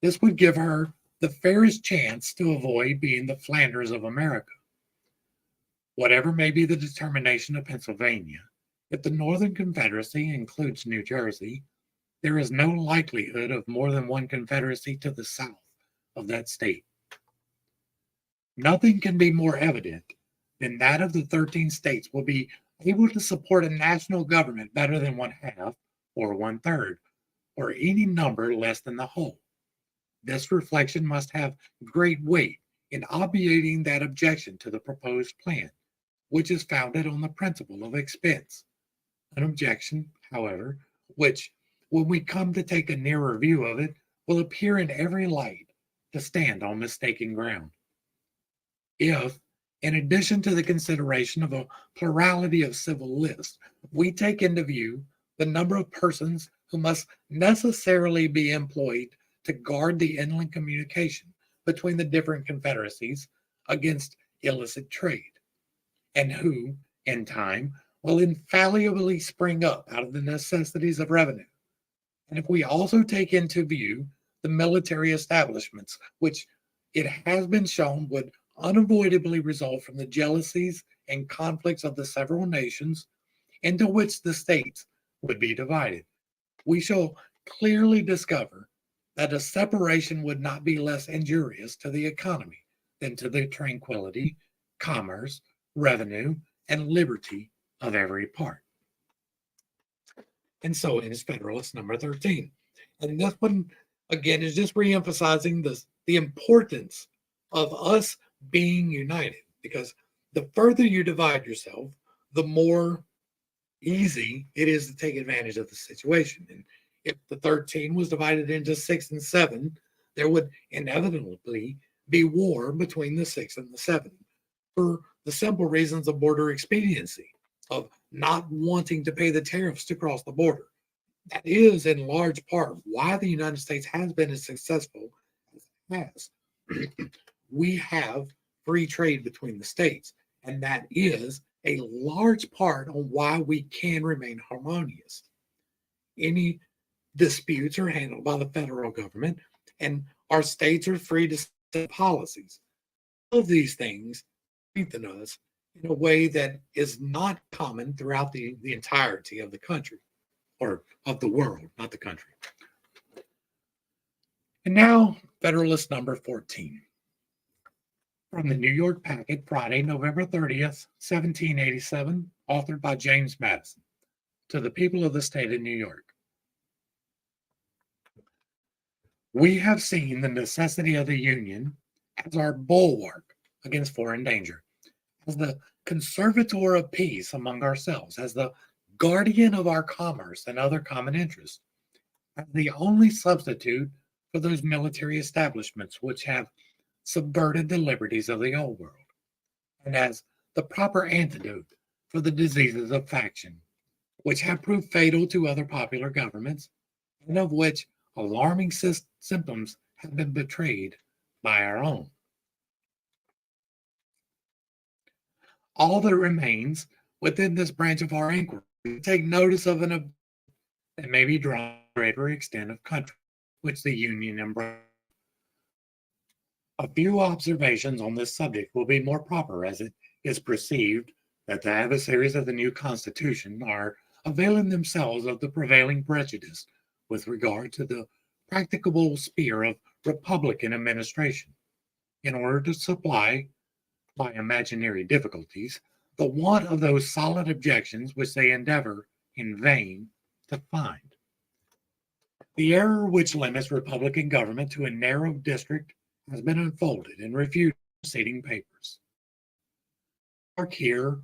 This would give her the fairest chance to avoid being the Flanders of America. Whatever may be the determination of Pennsylvania, if the Northern Confederacy includes New Jersey, there is no likelihood of more than one confederacy to the south of that state. Nothing can be more evident than that of the 13 states will be able to support a national government better than 1/2 or 1/3, or any number less than the whole. This reflection must have great weight in obviating that objection to the proposed plan, which is founded on the principle of expense. An objection, however, which, when we come to take a nearer view of it, will appear in every light to stand on mistaken ground. If, in addition to the consideration of a plurality of civil lists, we take into view the number of persons who must necessarily be employed to guard the inland communication between the different confederacies against illicit trade, and who, in time, will infallibly spring up out of the necessities of revenue. And if we also take into view the military establishments, which it has been shown would unavoidably result from the jealousies and conflicts of the several nations into which the states would be divided, we shall clearly discover that a separation would not be less injurious to the economy than to the tranquility, commerce, revenue, and liberty of every part. And so it is Federalist number 13. And this one, again, is just reemphasizing the importance of us being united, because the further you divide yourself, the more easy it is to take advantage of the situation. And if the 13 was divided into 6 and 7, there would inevitably be war between the 6 and the 7 for the simple reasons of border expediency, of not wanting to pay the tariffs to cross the border. That is, in large part, why the United States has been as successful as it has. We have free trade between the states, and that is a large part on why we can remain harmonious. Any disputes are handled by the federal government, and our states are free to set policies. All of these things strengthen us in a way that is not common throughout the entirety of the country, or of the world, not the country. And now, Federalist number 14. From the New York Packet, Friday, November 30th, 1787, authored by James Madison. To the people of the state of New York. We have seen the necessity of the Union as our bulwark against foreign danger, as the conservator of peace among ourselves, as the guardian of our commerce and other common interests, as the only substitute for those military establishments which have subverted the liberties of the old world, and as the proper antidote for the diseases of faction, which have proved fatal to other popular governments, and of which alarming symptoms have been betrayed by our own. All that remains within this branch of our inquiry is to take notice of an event that may be drawn to a greater extent of country which the Union embraces. A few observations on this subject will be more proper, as it is perceived that the adversaries of the new Constitution are availing themselves of the prevailing prejudice with regard to the practicable sphere of Republican administration, in order to supply, by imaginary difficulties, the want of those solid objections which they endeavor in vain to find. The error which limits Republican government to a narrow district has been unfolded and refuted in preceding papers. Mark here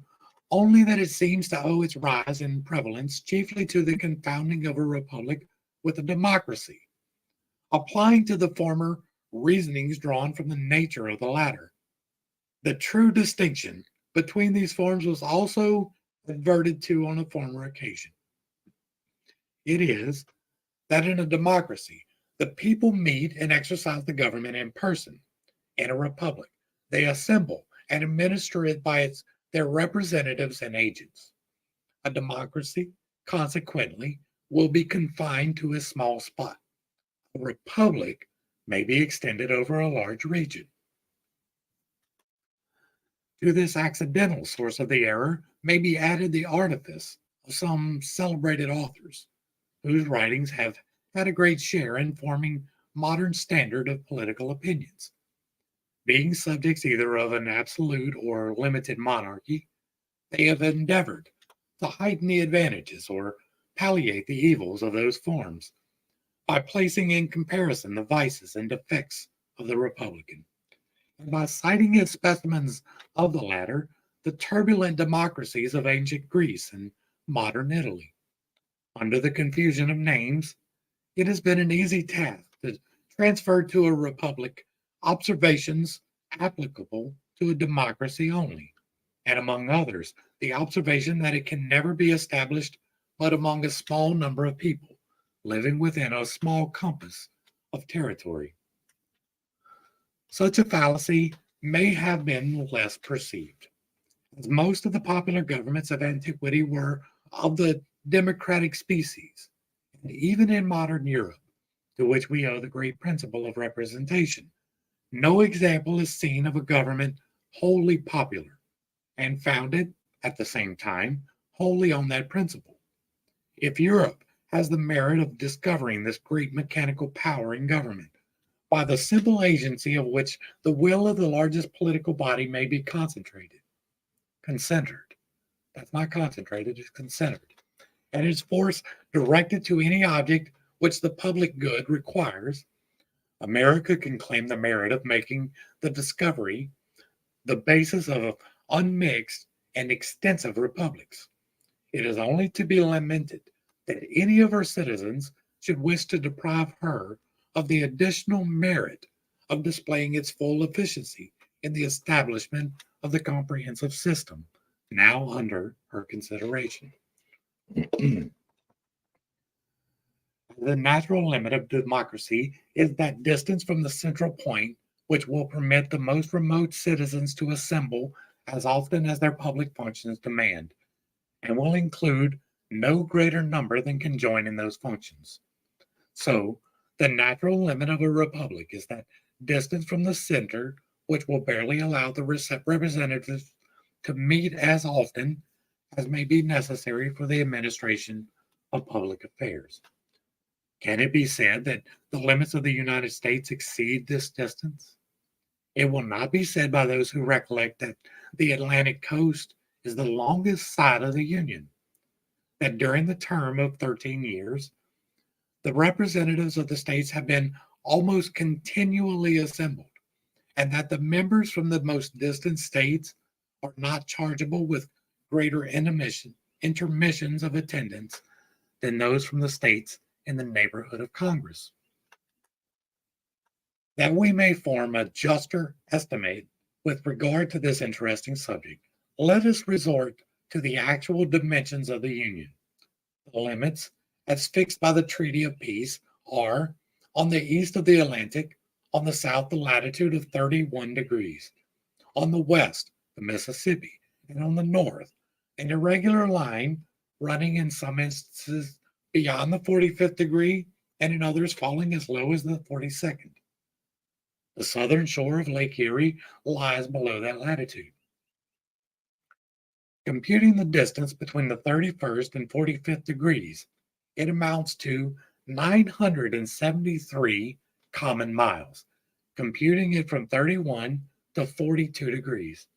only that it seems to owe its rise and prevalence chiefly to the confounding of a republic with a democracy, applying to the former reasonings drawn from the nature of the latter. The true distinction between these forms was also adverted to on a former occasion. It is that in a democracy, the people meet and exercise the government in person. In a republic, they assemble and administer it by their representatives and agents. A democracy, consequently, will be confined to a small spot. A republic may be extended over a large region. To this accidental source of the error may be added the artifice of some celebrated authors, whose writings have had a great share in forming modern standard of political opinions. Being subjects either of an absolute or limited monarchy, they have endeavored to heighten the advantages or palliate the evils of those forms by placing in comparison the vices and defects of the republican, and by citing as specimens of the latter the turbulent democracies of ancient Greece and modern Italy. Under the confusion of names, it has been an easy task to transfer to a republic observations applicable to a democracy only, and among others, the observation that it can never be established but among a small number of people living within a small compass of territory. Such a fallacy may have been less perceived, as most of the popular governments of antiquity were of the democratic species, and even in modern Europe, to which we owe the great principle of representation, no example is seen of a government wholly popular and founded, at the same time, wholly on that principle. If Europe has the merit of discovering this great mechanical power in government, by the simple agency of which the will of the largest political body may be concentered. That's not concentrated, it's concentered. And its force directed to any object which the public good requires, America can claim the merit of making the discovery the basis of unmixed and extensive republics. It is only to be lamented that any of her citizens should wish to deprive her of the additional merit of displaying its full efficiency in the establishment of the comprehensive system now under her consideration. The natural limit of democracy is that distance from the central point which will permit the most remote citizens to assemble as often as their public functions demand, and will include no greater number than can join in those functions. So, the natural limit of a republic is that distance from the center which will barely allow the representatives to meet as often as may be necessary for the administration of public affairs. Can it be said that the limits of the United States exceed this distance? It will not be said by those who recollect that the Atlantic coast is the longest side of the Union, that during the term of 13 years, the representatives of the states have been almost continually assembled, and that the members from the most distant states are not chargeable with greater intermissions of attendance than those from the states in the neighborhood of Congress. That we may form a juster estimate with regard to this interesting subject, let us resort to the actual dimensions of the Union. The limits, as fixed by the Treaty of Peace, are on the east of the Atlantic, on the south the latitude of 31 degrees, on the west the Mississippi, and on the north an irregular line running in some instances beyond the 45th degree, and in others falling as low as the 42nd. The southern shore of Lake Erie lies below that latitude. Computing the distance between the 31st and 45th degrees, it amounts to 973 common miles, computing it from 31 to 42 degrees,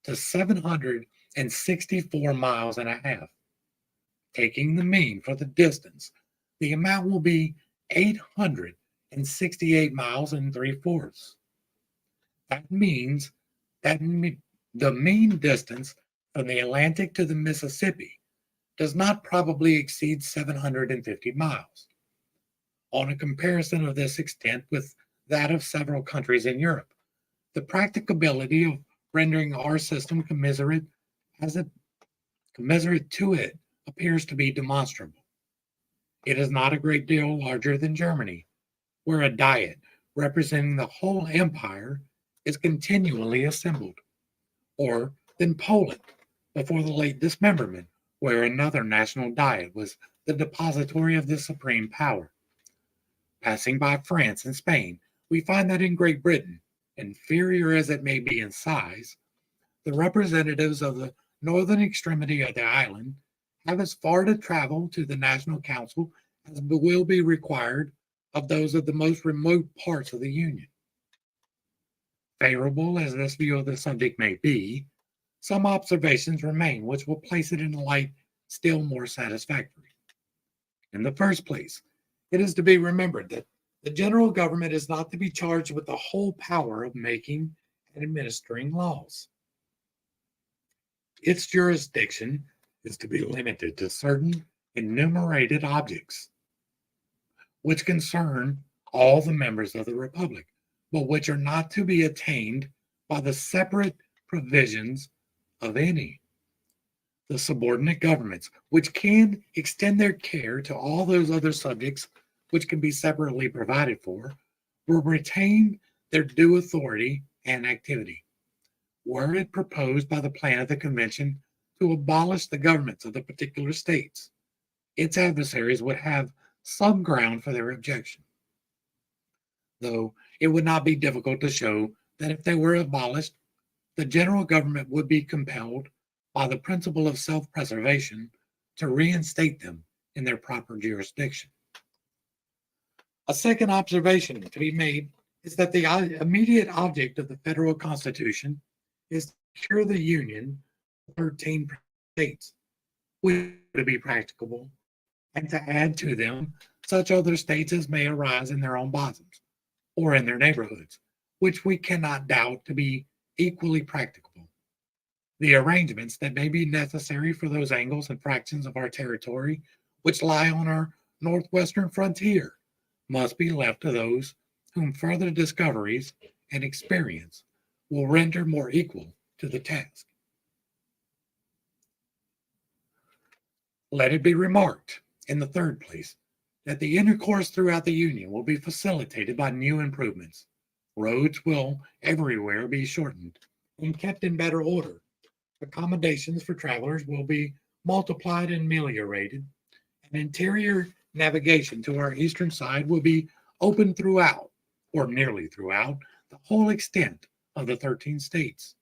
to 764 miles and a half. Taking the mean for the distance, the amount will be 868 miles and 3/4. That means that the mean distance from the Atlantic to the Mississippi does not probably exceed 750 miles. On a comparison of this extent with that of several countries in Europe, the practicability of rendering our system commensurate to it appears to be demonstrable. It is not a great deal larger than Germany, where a diet representing the whole empire is continually assembled, or than Poland before the late dismemberment, where another national diet was the depository of the supreme power. Passing by France and Spain, we find that in Great Britain, inferior as it may be in size, the representatives of the northern extremity of the island have as far to travel to the National Council as will be required of those of the most remote parts of the Union. Favorable as this view of the subject may be, some observations remain which will place it in a light still more satisfactory. In the first place, it is to be remembered that the general government is not to be charged with the whole power of making and administering laws. Its jurisdiction is to be limited to certain enumerated objects, which concern all the members of the Republic, but which are not to be attained by the separate provisions of any. The subordinate governments, which can extend their care to all those other subjects which can be separately provided for, will retain their due authority and activity. Were it proposed by the plan of the convention to abolish the governments of the particular states, its adversaries would have some ground for their objection, though it would not be difficult to show that if they were abolished, the general government would be compelled, by the principle of self preservation, to reinstate them in their proper jurisdiction. A second observation to be made is that the immediate object of the federal constitution is to secure the union of 13 states, which would be practicable, and to add to them such other states as may arise in their own bosoms or in their neighborhoods, which we cannot doubt to be equally practicable. The arrangements that may be necessary for those angles and fractions of our territory which lie on our northwestern frontier must be left to those whom further discoveries and experience will render more equal to the task. Let it be remarked, in the third place, that the intercourse throughout the Union will be facilitated by new improvements. Roads will everywhere be shortened and kept in better order. Accommodations for travelers will be multiplied and ameliorated, and interior navigation to our eastern side will be open throughout, or nearly throughout, the whole extent of the 13 states.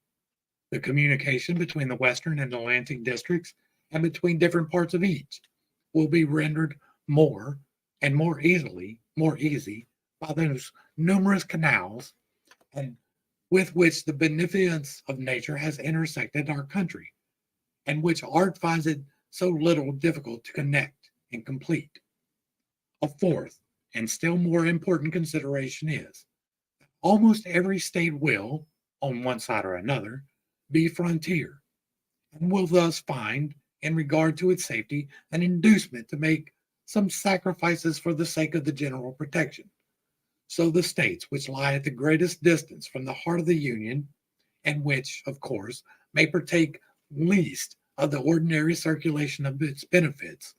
The communication between the western and Atlantic districts and between different parts of each will be rendered more and more easy by those numerous canals and with which the beneficence of nature has intersected our country, and which art finds it so little difficult to connect and complete. A fourth and still more important consideration is that almost every state will, on one side or another, be frontier, and will thus find, in regard to its safety, an inducement to make some sacrifices for the sake of the general protection. So the states which lie at the greatest distance from the heart of the Union, and which, of course, may partake least of the ordinary circulation of its benefits,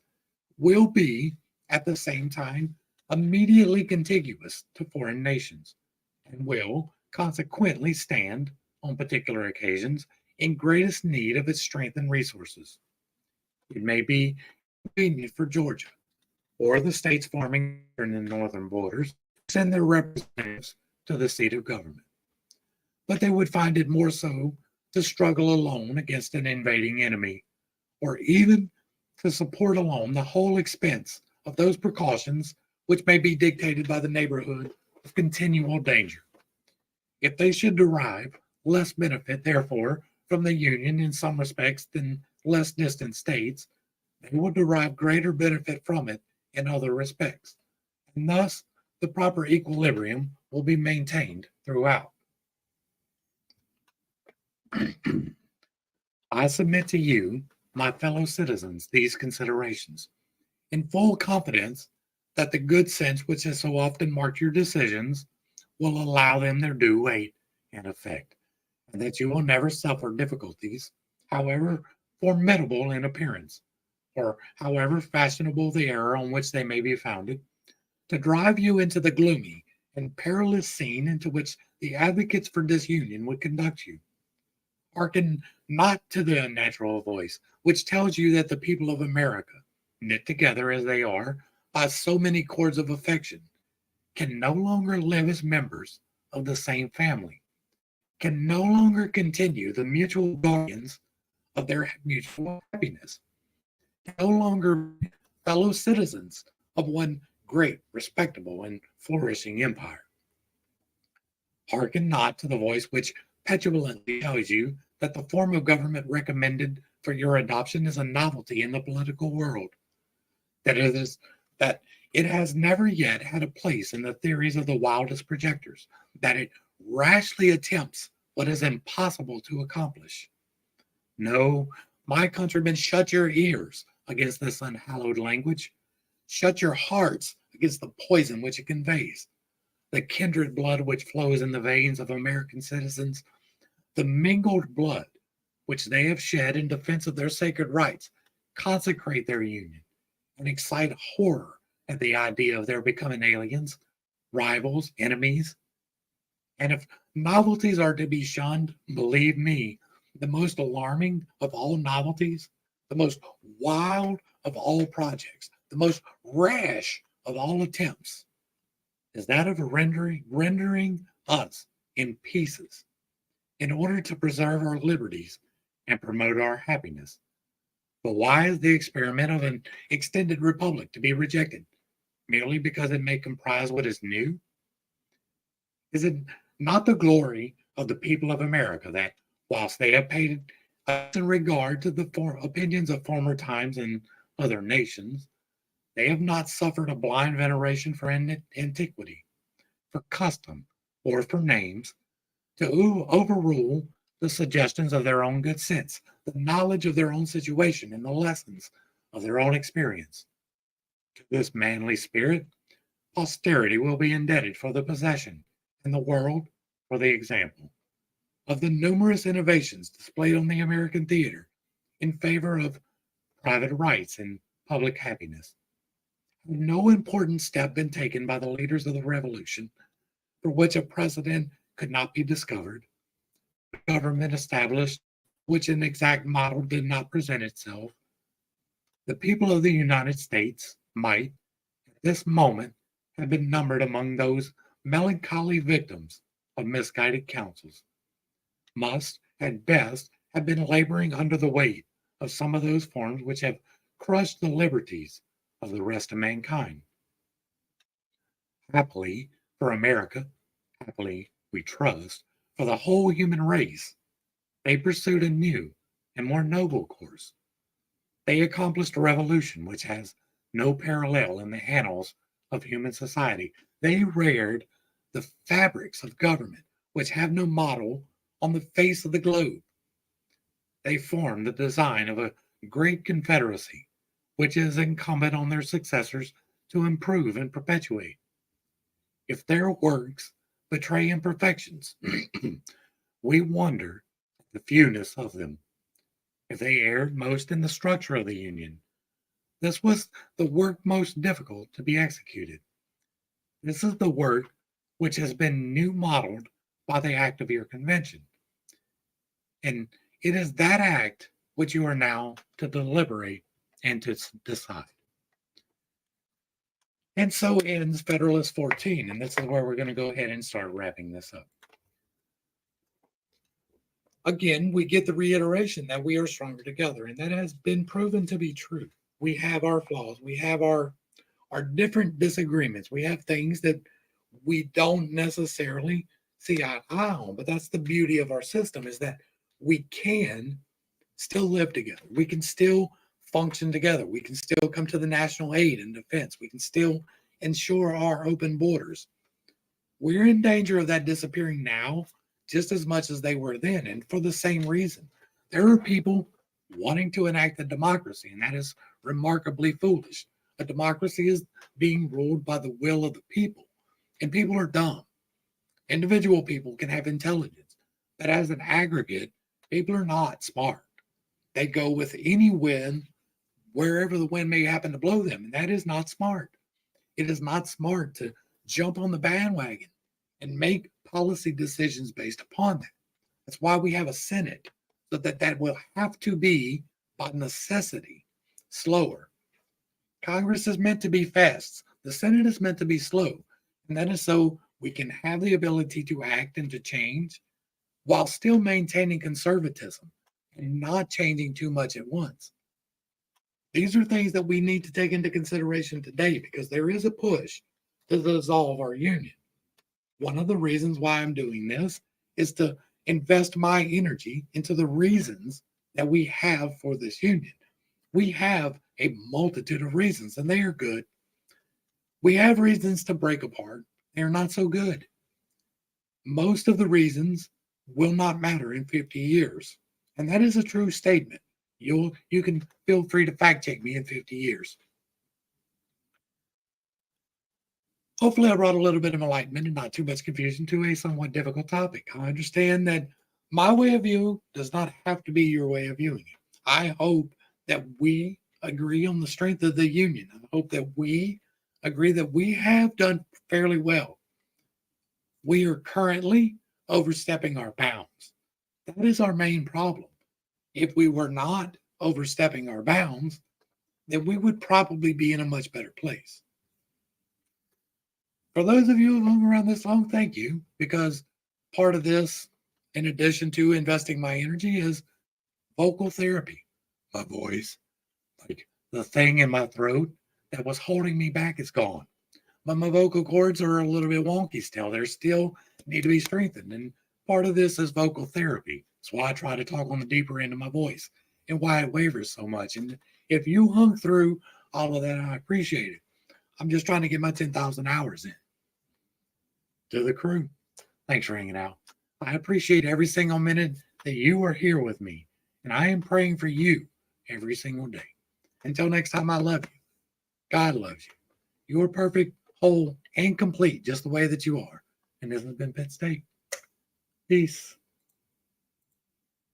will be, at the same time, immediately contiguous to foreign nations, and will, consequently, stand, on particular occasions, in greatest need of its strength and resources. It may be convenient for Georgia, or the states forming the northern borders, send their representatives to the seat of government. But they would find it more so to struggle alone against an invading enemy, or even to support alone the whole expense of those precautions which may be dictated by the neighborhood of continual danger. If they should derive less benefit, therefore, from the Union in some respects than less distant states, they will derive greater benefit from it in other respects, and thus the proper equilibrium will be maintained throughout. I submit to you, my fellow citizens, these considerations, in full confidence that the good sense which has so often marked your decisions will allow them their due weight and effect, and that you will never suffer difficulties, however formidable in appearance, or however fashionable the error on which they may be founded, to drive you into the gloomy and perilous scene into which the advocates for disunion would conduct you. Hearken not to the unnatural voice which tells you that the people of America, knit together as they are by so many cords of affection, can no longer live as members of the same family, can no longer continue the mutual guardians of their mutual happiness, can no longer be fellow citizens of one great, respectable, and flourishing empire. Hearken not to the voice which petulantly tells you that the form of government recommended for your adoption is a novelty in the political world, that it has never yet had a place in the theories of the wildest projectors, that it rashly attempts what is impossible to accomplish. No, my countrymen, shut your ears against this unhallowed language. Shut your hearts against the poison which it conveys. The kindred blood which flows in the veins of American citizens, the mingled blood which they have shed in defense of their sacred rights, consecrate their union and excite horror at the idea of their becoming aliens, rivals, enemies. And if novelties are to be shunned, believe me, the most alarming of all novelties, the most wild of all projects, the most rash of all attempts is that of rendering us in pieces in order to preserve our liberties and promote our happiness. But why is the experiment of an extended republic to be rejected? Merely because it may comprise what is new? Is it not the glory of the people of America that, whilst they have paid in regard to the opinions of former times and other nations, they have not suffered a blind veneration for antiquity, for custom, or for names, to overrule the suggestions of their own good sense, the knowledge of their own situation, and the lessons of their own experience? To this manly spirit, posterity will be indebted for the possession, and the world for the example, of the numerous innovations displayed on the American theater in favor of private rights and public happiness. No important step been taken by the leaders of the revolution for which a precedent could not be discovered, government established which an exact model did not present itself. The people of the United States might, at this moment, have been numbered among those melancholy victims of misguided counsels, must, at best, have been laboring under the weight of some of those forms which have crushed the liberties of the rest of mankind. Happily for America, happily, we trust, for the whole human race, they pursued a new and more noble course. They accomplished a revolution which has no parallel in the annals of human society. They reared the fabrics of government which have no model on the face of the globe. They formed the design of a great confederacy, which is incumbent on their successors to improve and perpetuate. If their works betray imperfections, we wonder at the fewness of them. If they erred most in the structure of the Union, this was the work most difficult to be executed. This is the work which has been new modeled by the act of your convention. And it is that act which you are now to deliberate and to decide. And so ends Federalist 14, and this is where we're going to go ahead and start wrapping this up. Again, we get the reiteration that we are stronger together, and that has been proven to be true. We have our flaws, we have our different disagreements, we have things that we don't necessarily see eye to eye on, but that's the beauty of our system, is that we can still live together. We can still function together. We can still come to the national aid and defense. We can still ensure our open borders. We're in danger of that disappearing now just as much as they were then, and for the same reason. There are people wanting to enact a democracy, and that is remarkably foolish. A democracy is being ruled by the will of the people, and people are dumb. Individual people can have intelligence, but as an aggregate, people are not smart. They go with any wind, wherever the wind may happen to blow them, and that is not smart. It is not smart to jump on the bandwagon and make policy decisions based upon that. That's why we have a Senate, so that will have to be, by necessity, slower. Congress is meant to be fast. The Senate is meant to be slow. And that is so we can have the ability to act and to change while still maintaining conservatism and not changing too much at once. These are things that we need to take into consideration today, because there is a push to dissolve our union. One of the reasons why I'm doing this is to invest my energy into the reasons that we have for this union. We have a multitude of reasons, and they are good. We have reasons to break apart. They are not so good. Most of the reasons will not matter in 50 years. And that is a true statement. You can feel free to fact check me in 50 years. Hopefully I brought a little bit of enlightenment and not too much confusion to a somewhat difficult topic. I understand that my way of view does not have to be your way of viewing it. I hope that we agree on the strength of the union. I hope that we agree that we have done fairly well. We are currently overstepping our bounds. That is our main problem. If we were not overstepping our bounds, then we would probably be in a much better place. For those of you who have hung around this long, thank you, because part of this, in addition to investing my energy, is vocal therapy. My voice, like the thing in my throat that was holding me back, is gone. But my vocal cords are a little bit wonky still. They still need to be strengthened. And part of this is vocal therapy. That's why I try to talk on the deeper end of my voice and why it wavers so much. And if you hung through all of that, I appreciate it. I'm just trying to get my 10,000 hours in. To the crew, thanks for hanging out. I appreciate every single minute that you are here with me. And I am praying for you every single day. Until next time, I love you. God loves you. You are perfect, whole, and complete just the way that you are. And this has been Pitt State. Peace.